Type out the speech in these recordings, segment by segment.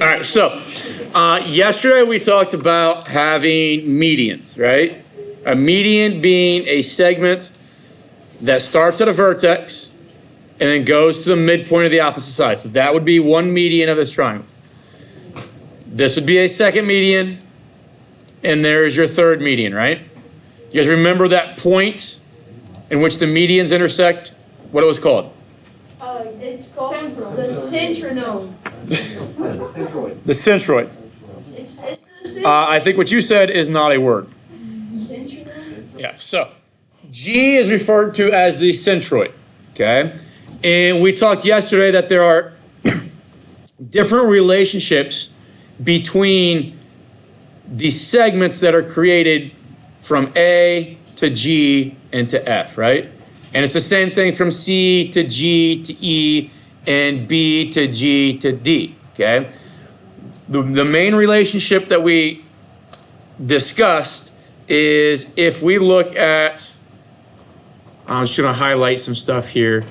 All right, so yesterday we talked about having medians, right? A median being a segment that starts at a vertex and then goes to the midpoint of the opposite side. So that would be one median of this triangle. This would be a second median, and there's your third median, right? You guys remember that point in which the medians intersect? What it was called? It's called the centronome. The centroid. I think what you said is not a word. Centronome? Yeah, so G is referred to as the centroid, okay? And we talked yesterday that there are different relationships between the segments that are created from A to G and to F, right? And it's the same thing from C to G to E and B to G to D, okay? The main relationship that we discussed is if we look at, I'm just gonna highlight some stuff here.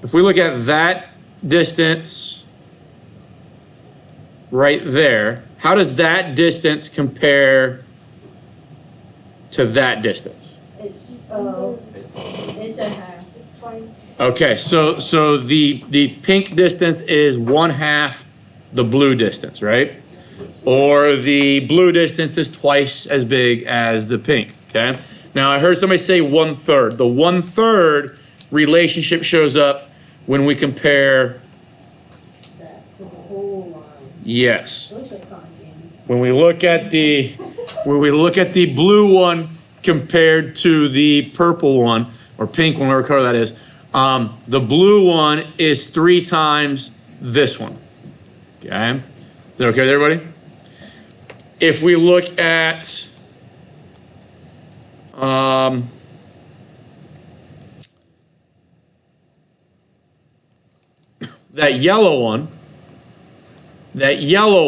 If we look at that distance right there, how does that distance compare to that distance? It's a half. It's twice. Okay, so the pink distance is 1/2 the blue distance, right? Or the blue distance is twice as big as the pink, okay? Now I heard somebody say 1/3. The 1/3 relationship shows up when we compare. That to the whole line. Yes. Looks like cotton candy. When we look at the blue one compared to the purple one or pink one, whatever color that is, the blue one is 3 times this one. Okay, is that okay with everybody? If we look at that yellow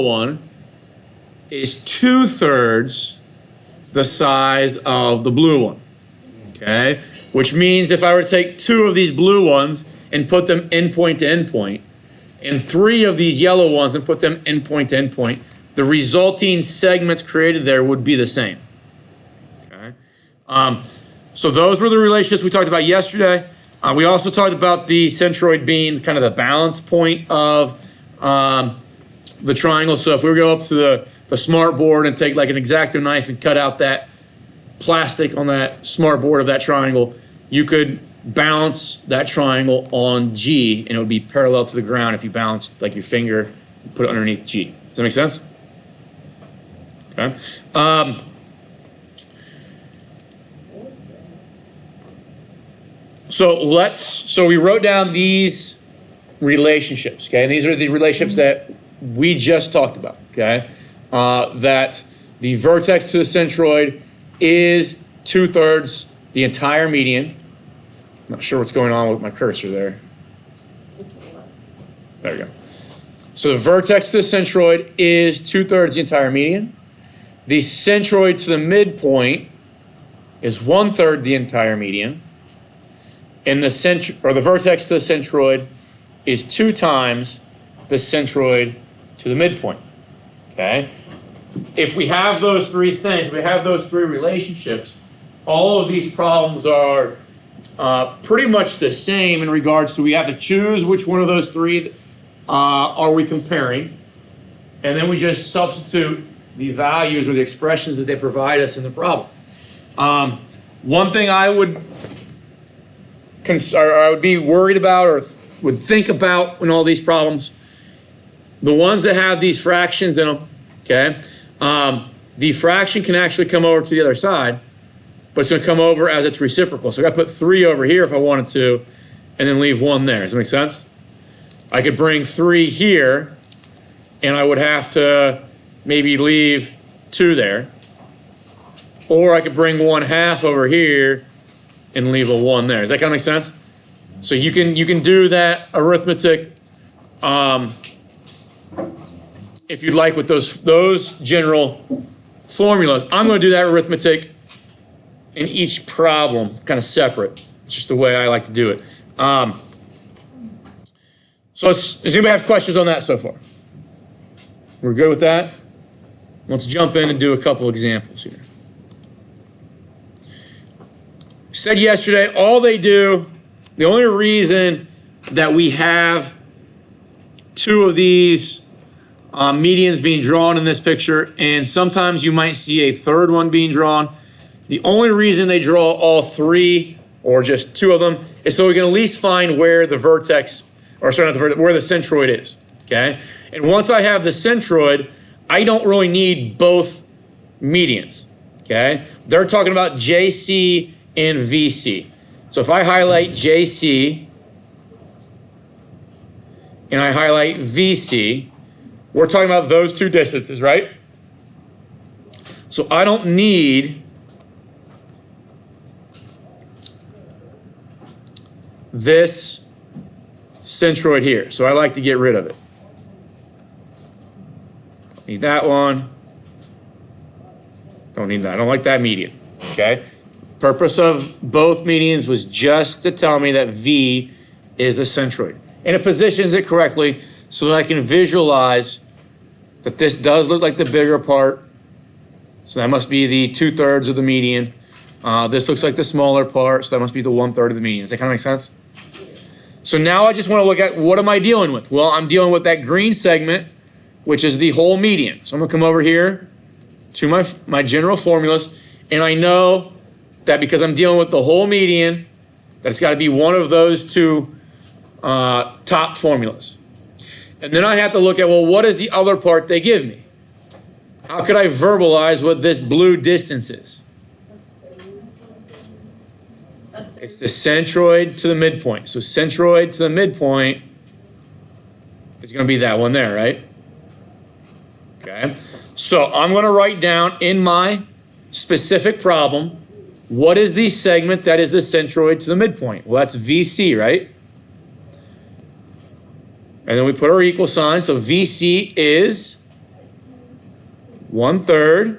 one is 2/3 the size of the blue one, okay? Which means if I were to take 2 of these blue ones and put them endpoint to endpoint, and 3 of these yellow ones and put them endpoint to endpoint, the resulting segments created there would be the same, okay? So those were the relationships we talked about yesterday. We also talked about the centroid being kind of the balance point of the triangle. So if we go up to the smart board and take like an X-Acto knife and cut out that plastic on that smart board of that triangle, you could balance that triangle on G and it would be parallel to the ground if you balanced like your finger and put it underneath G. Does that make sense? Okay. So we wrote down these relationships, okay? And these are the relationships that we just talked about, okay? That the vertex to the centroid is 2/3 the entire median. Not sure what's going on with my cursor there. There we go. So the vertex to the centroid is 2/3 the entire median. The centroid to the midpoint is 1/3 the entire median. And the vertex to the centroid is 2 times the centroid to the midpoint. Okay? If we have those 3 things, we have those 3 relationships, all of these problems are pretty much the same in regards to we have to choose which one of those 3 are we comparing, and then we just substitute the values or the expressions that they provide us in the problem. One thing I would be worried about or would think about in all these problems, the ones that have these fractions in them, okay, the fraction can actually come over to the other side, but it's going to come over as its reciprocal. So I got to put 3 over here if I wanted to, and then leave 1 there. Does that make sense? I could bring 3 here, and I would have to maybe leave 2 there. Or I could bring 1/2 over here and leave a 1 there. Does that kind of make sense? So you can do that arithmetic if you'd like with those general formulas. I'm going to do that arithmetic in each problem kind of separate. It's just the way I like to do it. So does anybody have questions on that so far? We're good with that? Let's jump in and do a couple examples here. Said yesterday, all they do, the only reason that we have two of these medians being drawn in this picture, and sometimes you might see a third one being drawn, the only reason they draw all three or just two of them is so we can at least find where the vertex, or sorry, not the vertex, where the centroid is, okay? And once I have the centroid, I don't really need both medians, okay? They're talking about JC and VC. So if I highlight JC and I highlight VC, we're talking about those two distances, right? So I don't need this centroid here. So I like to get rid of it. Need that one. Don't need that. I don't like that median. Okay. Purpose of both medians was just to tell me that V is the centroid. And it positions it correctly so that I can visualize that this does look like the bigger part. So that must be the 2/3 of the median. This looks like the smaller part, so that must be the 1/3 of the median. Does that kind of make sense? So now I just want to look at what am I dealing with? Well, I'm dealing with that green segment, which is the whole median. So I'm going to come over here to my general formulas, and I know that because I'm dealing with the whole median, that it's got to be one of those two top formulas. And then I have to look at, well, what is the other part they give me? How could I verbalize what this blue distance is? It's the centroid to the midpoint. So centroid to the midpoint is going to be that one there, right? Okay. So I'm going to write down in my specific problem, what is the segment that is the centroid to the midpoint? Well, that's VC, right? And then we put our equal sign. So VC is 1/3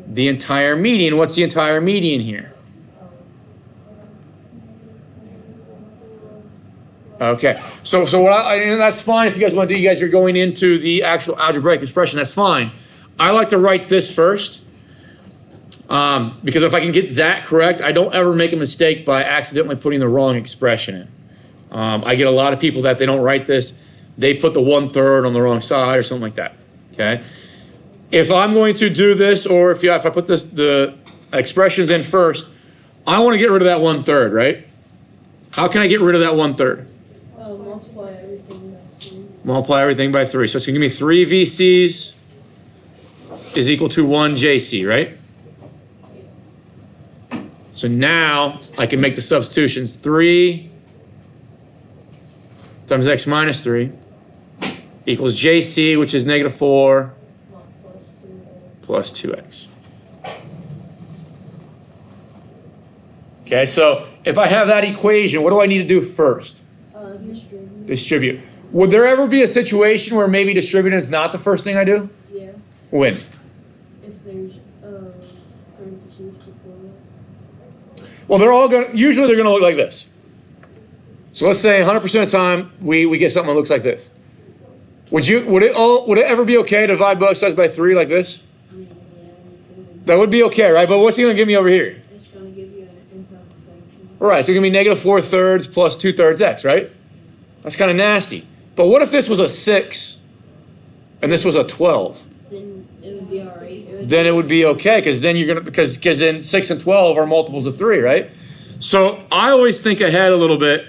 the entire median. What's the entire median here? Okay, so what and that's fine if you guys want to do, you guys are going into the actual algebraic expression, that's fine. I like to write this first because if I can get that correct, I don't ever make a mistake by accidentally putting the wrong expression in. I get a lot of people that they don't write this, they put the 1/3 on the wrong side or something like that, okay? If I'm going to do this, or if I put the expressions in first, I want to get rid of that 1/3, right? How can I get rid of that 1/3? Multiply everything by 3. Multiply everything by 3. So it's going to give me 3 VCs is equal to 1 JC, right? So now I can make the substitutions. 3 times x minus 3 equals JC, which is -4 plus 2x. Okay, so if I have that equation, what do I need to do first? Distribute. Would there ever be a situation where maybe distributing is not the first thing I do? Yeah. When? If there's parentheses before that. Well, usually they're going to look like this. So let's say 100% of the time we get something that looks like this. Would it ever be okay to divide both sides by 3 like this? I mean, yeah, That would be okay, right? But what's he going to give me over here? it's going to give you an improper function. Right, so it's going to be -4/3 plus 2/3 x, right? That's kind of nasty. But what if this was a 6 and this was a 12? Then it would be all right. Then it would be okay, because then because then 6 and 12 are multiples of 3, right? So I always think ahead a little bit,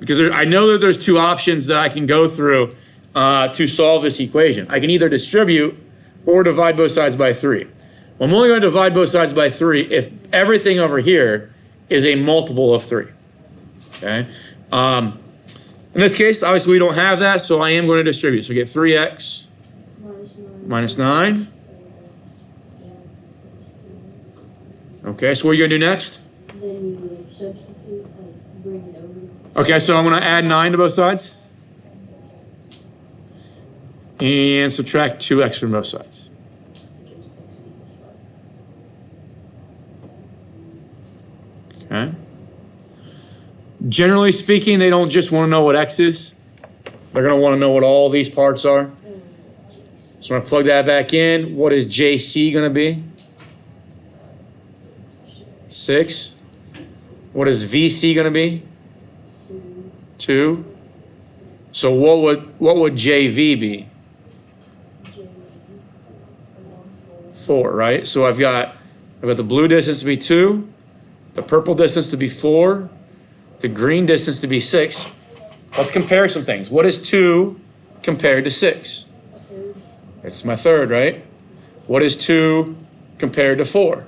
because I know that there's two options that I can go through to solve this equation. I can either distribute or divide both sides by 3. Well, I'm only going to divide both sides by 3 if everything over here is a multiple of 3. Okay. In this case, obviously we don't have that, so I am going to distribute. So we get 3x minus 9. Okay, so what are you going to do next? Then you would substitute, bring it over. Okay, so I'm going to add 9 to both sides. And subtract 2x from both sides. Okay. Generally speaking, they don't just want to know what x is. They're gonna wanna know what all these parts are. So I'm gonna plug that back in. What is JC gonna be? 6. What is VC gonna be? 2. So what would JV be? 4, right? So I've got the blue distance to be 2, the purple distance to be 4, the green distance to be 6. Let's compare some things. What is 2 compared to 6? It's my third, right? What is 2 compared to 4?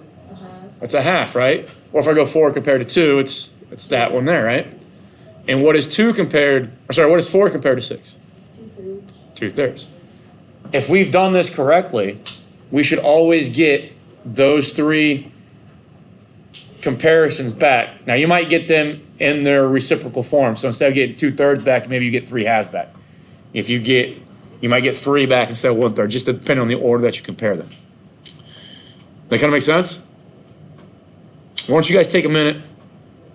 That's a half, right? Or if I go 4 compared to 2, it's that one there, right? And what is 4 compared to 6? 2/3. If we've done this correctly, we should always get those 3 comparisons back. Now, you might get them in their reciprocal form. So instead of getting 2/3 back, maybe you get 3 halves back. You might get 3 back instead of 1/3, just depending on the order that you compare them. That kind of make sense? Why don't you guys take a minute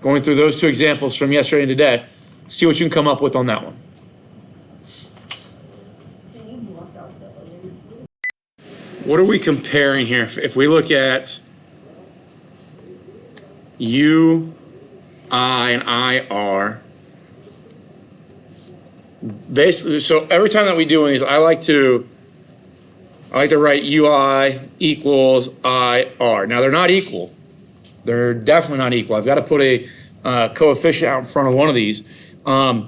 going through those 2 examples from yesterday and today, see what you can come up with on that one. What are we comparing here? If we look at U, I, and IR, basically, so every time that we do these, I like to write UI equals IR. Now, they're not equal. They're definitely not equal. I've got to put a coefficient out in front of one of these. So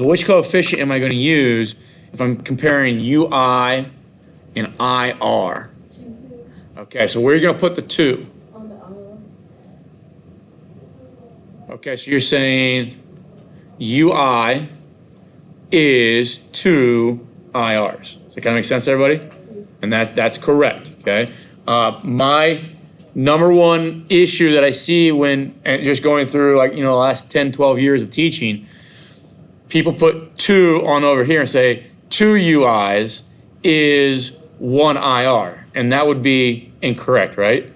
which coefficient am I going to use if I'm comparing UI and IR? Okay, so where are you going to put the 2? Okay, so you're saying UI is 2 IRs. Does that kind of make sense to everybody? And that's correct, okay? My number one issue that I see when just going through the last 10, 12 years of teaching, people put 2 on over here and say 2 UIs is 1 IR, and that would be incorrect, right?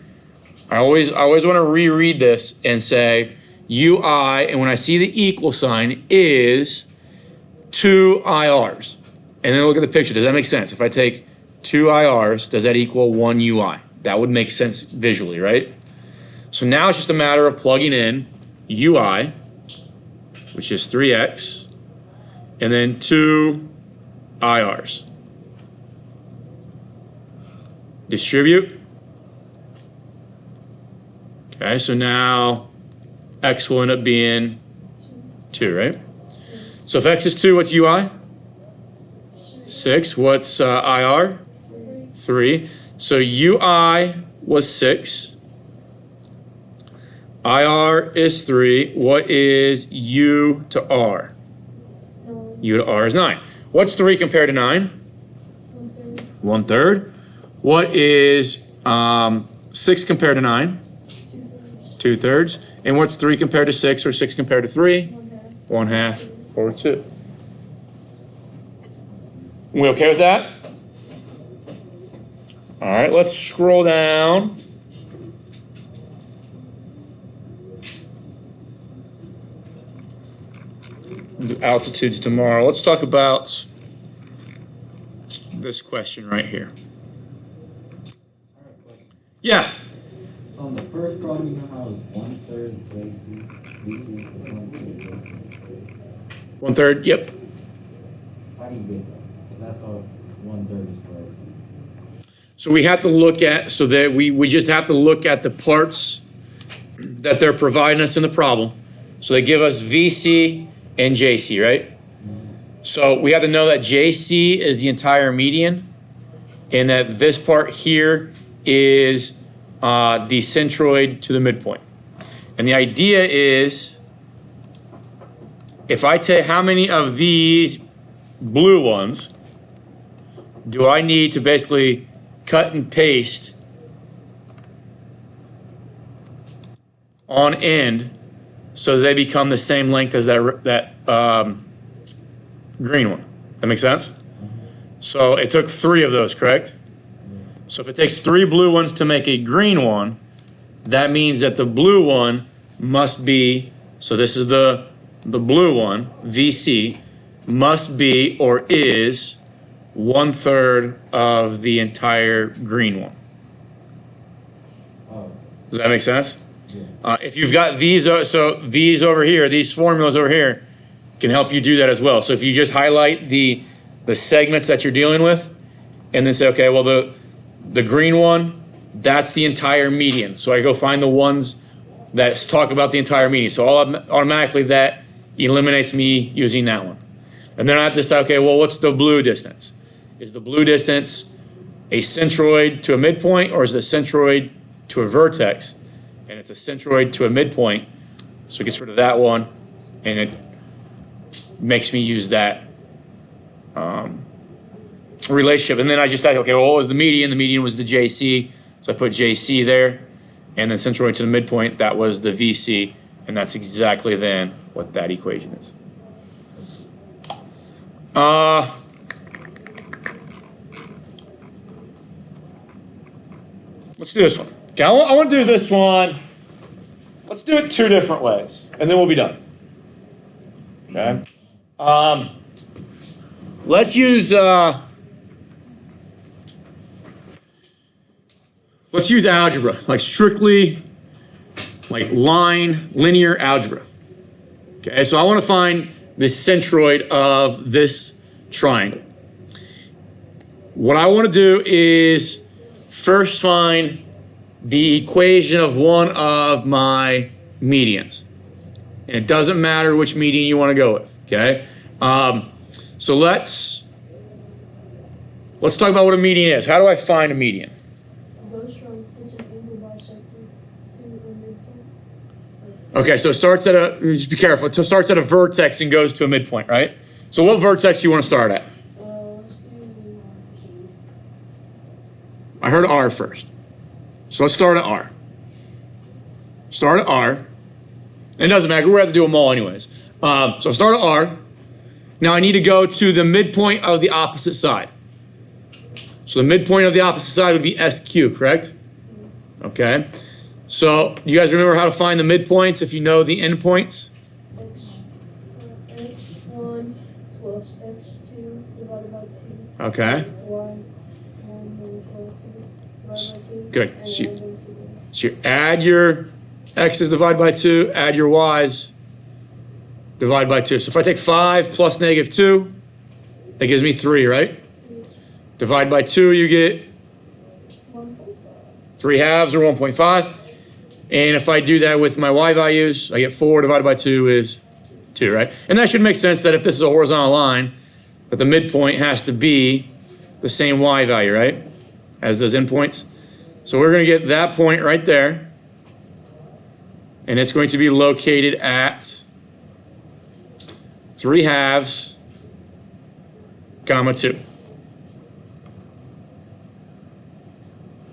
I always want to reread this and say UI, and when I see the equal sign, is 2 IRs. And then look at the picture. Does that make sense? If I take 2 IRs, does that equal 1 UI? That would make sense visually, right? So now it's just a matter of plugging in UI, which is 3x, and then 2 IRs. Distribute. Okay, so now x will end up being 2, right? So if x is 2, what's UI? 6. What's IR? 3. So UI was 6. IR is 3. What is U to R? U to R is 9. What's 3 compared to 9? 1/3. What is 6 compared to 9? 2/3. And what's 3 compared to 6 or 6 compared to 3? 1/2 or 2. We okay with that? All right, let's scroll down. Do altitudes tomorrow. Let's talk about this question right here. Yeah. On the first problem, you know how it's 1/3 JC, VC is 1/3 JC? 1/3, yep. How do you get that? Because I thought 1/3 is right. So we have to look at, so that we just have to look at the parts that they're providing us in the problem. So they give us VC and JC, right? So we have to know that JC is the entire median and that this part here is the centroid to the midpoint. And the idea is, if I take how many of these blue ones do I need to basically cut and paste on end so they become the same length as that green one. That makes sense? So it took 3 of those, correct? So if it takes 3 blue ones to make a green one, that means that the blue one must be, so this is the blue one, VC, must be or is 1/3 of the entire green one. Oh, Does that make sense? yeah. If you've got these, so these over here, these formulas over here can help you do that as well. So if you just highlight the segments that you're dealing with and then say, okay, well, the green one, that's the entire median. So I go find the ones that talk about the entire median. So automatically that eliminates me using that one. And then I have to say, okay, well, what's the blue distance? Is the blue distance a centroid to a midpoint, or is it a centroid to a vertex? And it's a centroid to a midpoint. So it gets rid of that one, and it makes me use that relationship. And then I just thought, okay, well, what was the median? The median was the JC. So I put JC there, and then centroid to the midpoint, that was the VC. And that's exactly then what that equation is. Let's do this one. Okay, I want to do this one. Let's do it 2 different ways, and then we'll be done. Okay. Let's use algebra, like strictly like linear algebra. Okay, so I want to find the centroid of this triangle. What I want to do is first find the equation of one of my medians. And it doesn't matter which median you want to go with, okay? So let's talk about what a median is. How do I find a median? It goes from, it's an angle bisector to a midpoint. Okay, so it starts at just be careful. So it starts at a vertex and goes to a midpoint, right? So what vertex do you want to start at? Let's do Q. I heard R first. So let's start at R. Start at R. It doesn't matter. We're going to have to do them all anyways. So start at R. Now I need to go to the midpoint of the opposite side. So the midpoint of the opposite side would be SQ, correct? Okay. So you guys remember how to find the midpoints if you know the endpoints? X1 plus X2 divided by 2. Okay. Y1 equal to divided by 2. Good. And So then you add your X's divided by 2, add your Y's divide by 2. So if I take 5 plus -2, that gives me 3, right? Divide by 2, you get 3 halves or 1.5. And if I do that with my Y values, I get 4 divided by 2 is 2, right? And that should make sense that if this is a horizontal line, that the midpoint has to be the same Y value, right? As those endpoints. So we're going to get that point right there. And it's going to be located at 3 halves, comma 2.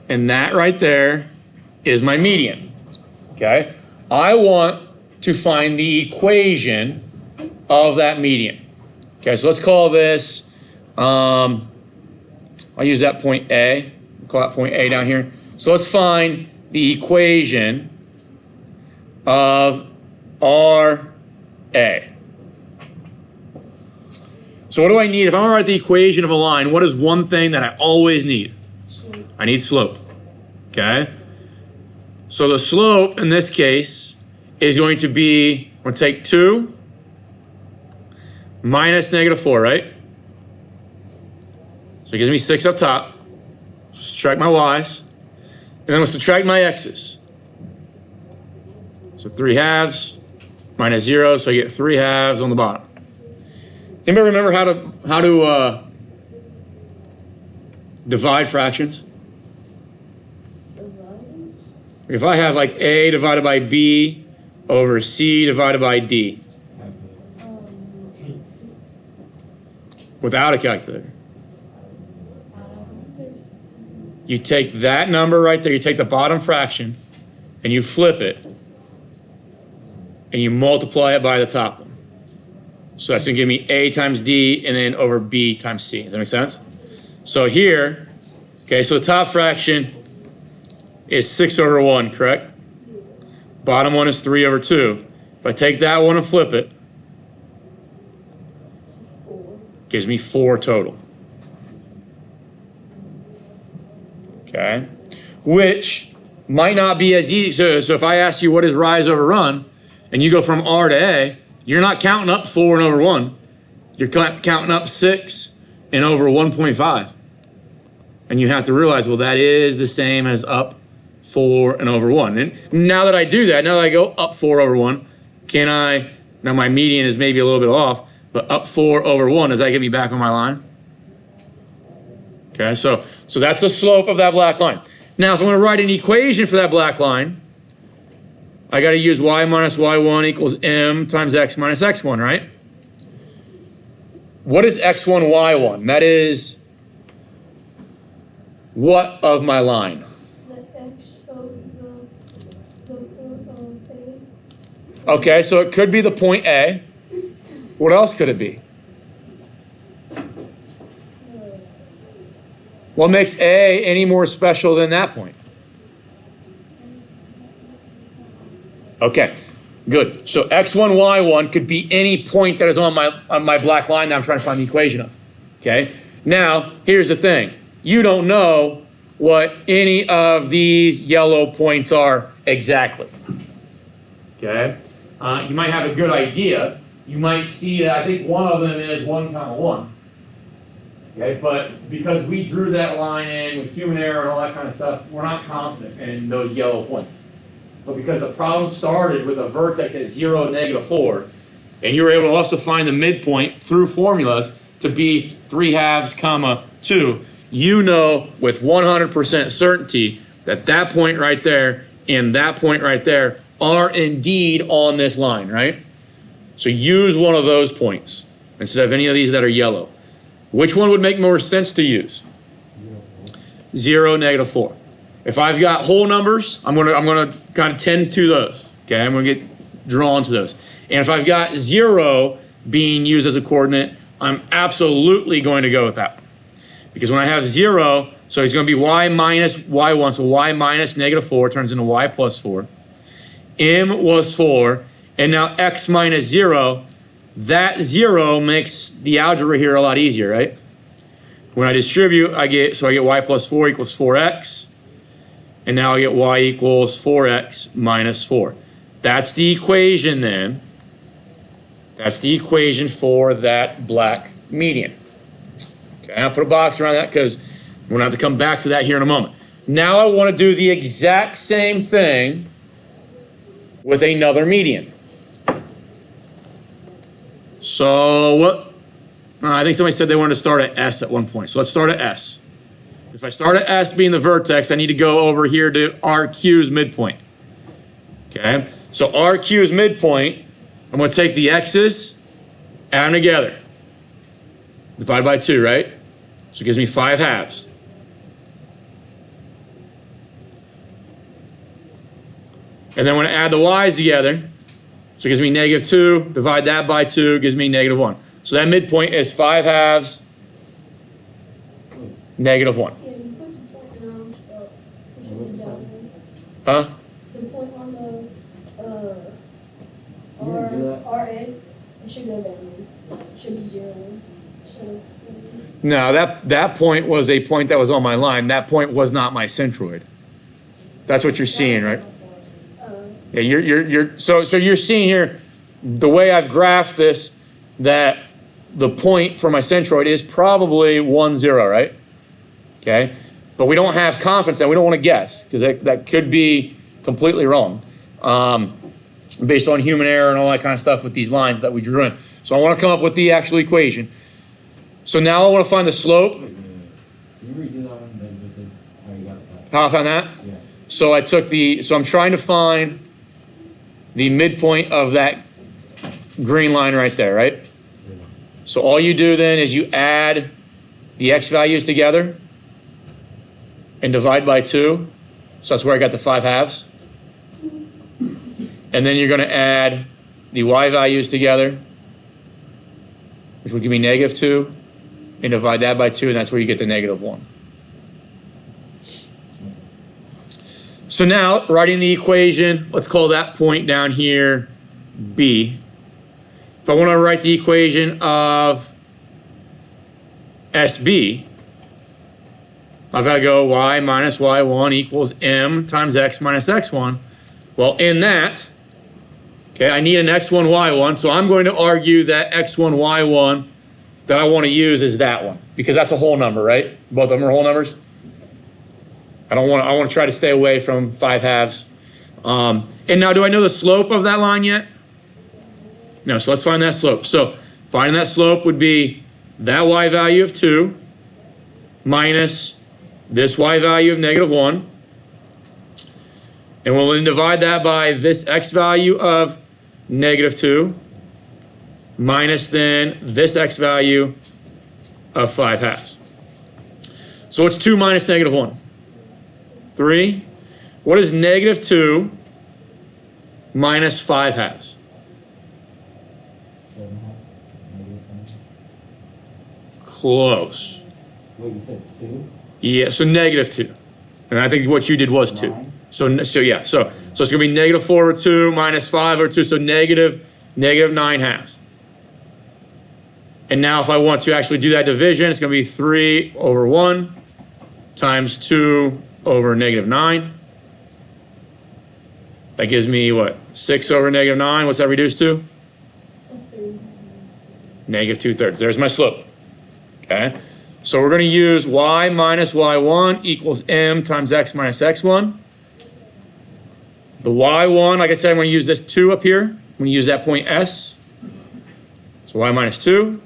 And that right there is my median. Okay? I want to find the equation of that median. Okay, so let's call this, I'll use that point A. We'll call that point A down here. So let's find the equation of RA. So what do I need? If I'm going to write the equation of a line, what is one thing that I always need? slope. I need slope. Okay? So the slope in this case is going to be, I'm going to take 2 minus -4, right? So it gives me 6 up top. Subtract my y's. And then I'm going to subtract my x's. So 3 halves minus 0, so I get 3 halves on the bottom. Anybody remember how to divide fractions? If I have like A divided by B over C divided by D without a calculator. You take that number right there, you take the bottom fraction and you flip it and you multiply it by the top one. So that's going to give me A times D and then over B times C. Does that make sense? So here, okay, so the top fraction is 6 over 1, correct? Bottom one is 3 over 2. If I take that one and flip it, Gives me 4 total. Okay? Which might not be as easy. So if I ask you what is rise over run, and you go from R to A, you're not counting up 4 and over 1. You're counting up 6 and over 1.5. And you have to realize, well, that is the same as up 4 and over 1. And now that I do that, now that I go up 4 over 1, can I, now my median is maybe a little bit off, but up 4 over 1, does that get me back on my line? Okay, so that's the slope of that black line. Now, if I'm going to write an equation for that black line, I got to use y minus y1 equals m times x minus x1, right? What is x1, y1? That is what of my line? The X of the point of A. Okay, so it could be the point A. What else could it be? What makes A any more special than that point? Okay, good. So x1, y1 could be any point that is on my black line that I'm trying to find the equation of. Okay, now here's the thing. You don't know what any of these yellow points are exactly. Okay, you might have a good idea. You might see that I think one of them is 1, 1. Okay, but because we drew that line in with human error and all that kind of stuff, we're not confident in those yellow points. But because the problem started with a vertex at 0, -4, and you were able to also find the midpoint through formulas to be 3/2, 2, you know with 100% certainty that that point right there and that point right there are indeed on this line, right? So use one of those points instead of any of these that are yellow. Which one would make more sense to use? 0, -4. If I've got whole numbers, I'm gonna kind of tend to those. Okay, I'm gonna get drawn to those. And if I've got 0 being used as a coordinate, I'm absolutely going to go with that one. Because when I have 0, so it's gonna be y minus y1, so y minus -4 turns into y plus 4. M was 4, and now x minus 0, that 0 makes the algebra here a lot easier, right? When I distribute, I get y plus 4 equals 4x. And now I get y equals 4x minus 4. That's the equation then. That's the equation for that black median. Okay, I'll put a box around that because we're going to have to come back to that here in a moment. Now I want to do the exact same thing with another median. So what? I think somebody said they wanted to start at S at one point. So let's start at S. If I start at S being the vertex, I need to go over here to RQ's midpoint. Okay, so RQ's midpoint, I'm going to take the x's, add them together. Divide by 2, right? So it gives me 5/2. And then when I add the y's together, so it gives me -2, divide that by 2, gives me -1. So that midpoint is 5/2, -1. Yeah, you put the point in the wrong spot. It should be down there. Huh? The point on the You didn't do that? RA, it should go down there. It should be 0. So, No, that point was a point that was on my line. That point was not my centroid. That's what you're seeing, right? Yeah, so you're seeing here the way I've graphed this, that the point for my centroid is probably 1, 0, right? Okay, but we don't have confidence and we don't want to guess because that could be completely wrong based on human error and all that kind of stuff with these lines that we drew in. So I want to come up with the actual equation. So now I want to find the slope. Can you redo that one? Then just how you got that? How I found that? Yeah. So so I'm trying to find the midpoint of that green line right there, right? So all you do then is you add the x values together and divide by 2. So that's where I got the 5/2. And then you're going to add the y values together, which would give me -2, and divide that by 2, and that's where you get the -1. So now, writing the equation, let's call that point down here B. If I want to write the equation of SB, I've got to go y minus y1 equals m times x minus x1. Well, in that, okay, I need an x1, y1, so I'm going to argue that x1, y1 that I want to use is that one, because that's a whole number, right? Both of them are whole numbers. I want to try to stay away from 5/2. And now, do I know the slope of that line yet? No, so let's find that slope. So finding that slope would be that y value of 2 minus this y value of -1. And we'll then divide that by this x value of -2 minus then this x value of 5/2. So what's 2 minus -1? 3. What is -2 minus 5/2? 7/2. Close. Wait, you said 2? Yeah, so -2. And I think what you did was 2. 9? So it's going to be -4 over 2 minus 5 over 2, so negative 9/2. And now if I want to actually do that division, it's going to be 3 over 1 times 2 over -9. That gives me what? 6 over -9. What's that reduced to? -2/3. There's my slope. Okay. So we're going to use y minus y1 equals m times x minus x1. The y1, like I said, I'm going to use this 2 up here. I'm going to use that point S. So y minus 2.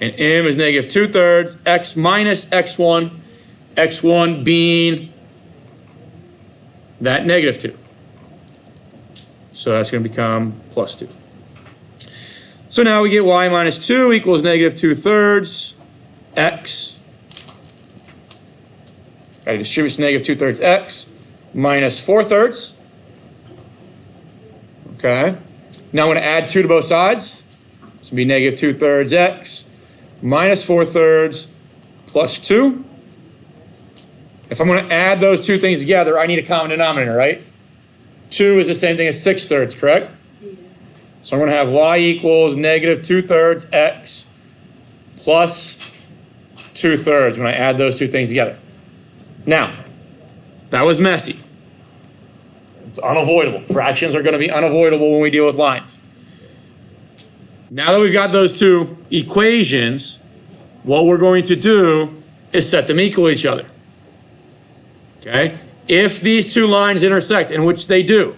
And m is -2/3. X minus x1. x1 being that -2. So that's going to become plus 2. So now we get y minus 2 equals -2/3 x. Got to distribute to -2/3 x minus 4/3. Okay. Now I'm going to add 2 to both sides. This will be -2/3 x minus 4/3 plus 2. If I'm going to add those two things together, I need a common denominator, right? 2 is the same thing as 6/3, correct? So I'm going to have y equals -2/3 x plus 2/3 when I add those two things together. Now, that was messy. It's unavoidable. Fractions are going to be unavoidable when we deal with lines. Now that we've got those two equations, what we're going to do is set them equal to each other. Okay? If these two lines intersect, in which they do,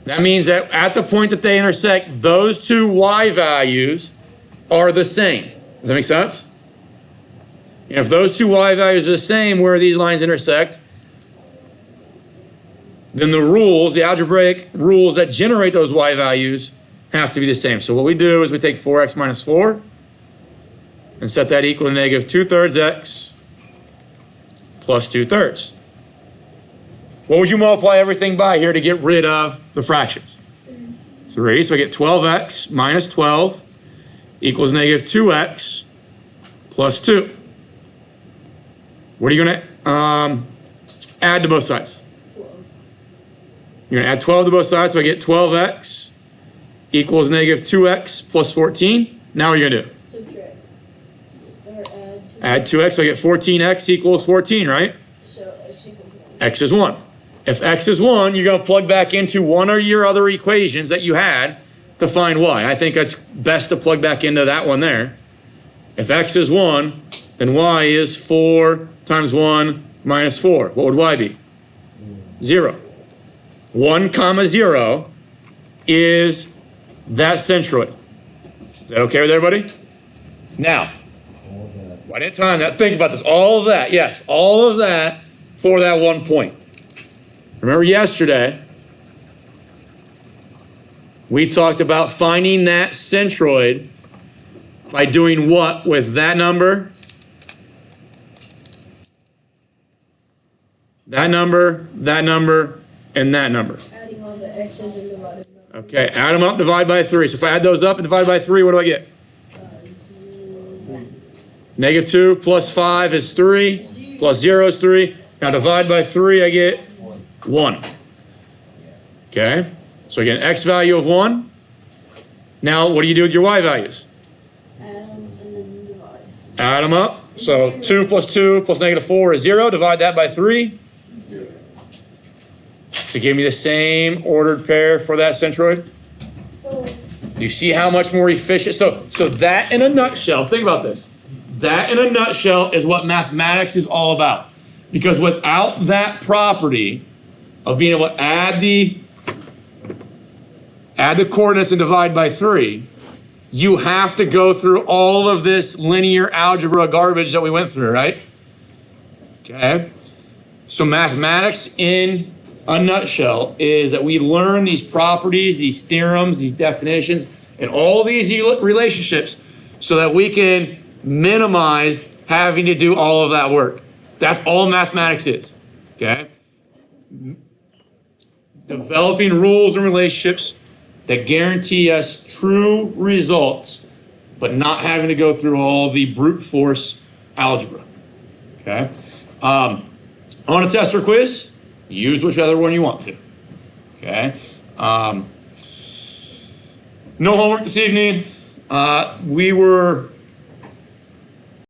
that means that at the point that they intersect, those two y values are the same. Does that make sense? And if those two y values are the same where these lines intersect, then the rules, the algebraic rules that generate those y values have to be the same. So what we do is we take 4x minus 4 and set that equal to -2/3 x plus 2/3. What would you multiply everything by here to get rid of the fractions? 3. So I get 12x minus 12 equals -2x plus 2. What are you going to add to both sides? 12. You're going to add 12 to both sides, so I get 12x equals -2x plus 14. Now what are you going to do? Subtract. Or Add 2x, so I get 14x equals 14, right? So x equals 1. X is 1. If x is 1, you're going to plug back into one of your other equations that you had to find y. I think it's best to plug back into that one there. If x is 1, then y is 4 times 1 minus 4. What would y be? 0. 1 comma 0 is that centroid. Is that okay with everybody? Now, why didn't time that? Think about this. All of that, yes, all of that for that one point. Remember yesterday, we talked about finding that centroid by doing what with that number? That number, and that numnumber. Adding all the x's and dividing them. Okay, add them up, divide by 3. So if I add those up and divide by 3, what do I get? 2 plus 5 is 3, plus 0 is 3. Now divide by 3, I get 1. Okay, so I get an x value of 1. Now what do you do with your y values? Add them and then divide. Add them up. So 2 plus 2 plus negative 4 is 0. Divide that by 3. 0. To give me the same ordered pair for that centroid. So, You see how much more efficient? So that in a nutshell, think about this. That in a nutshell is what mathematics is all about. Because without that property of being able to add the coordinates and divide by 3, you have to go through all of this linear algebra garbage that we went through, right? Okay. So mathematics in a nutshell is that we learn these properties, these theorems, these definitions, and all these relationships so that we can minimize having to do all of that work. That's all mathematics is, okay? Developing rules and relationships that guarantee us true results, but not having to go through all the brute force algebra, okay? On a test or quiz, use whichever one you want to, okay? No homework this evening. We were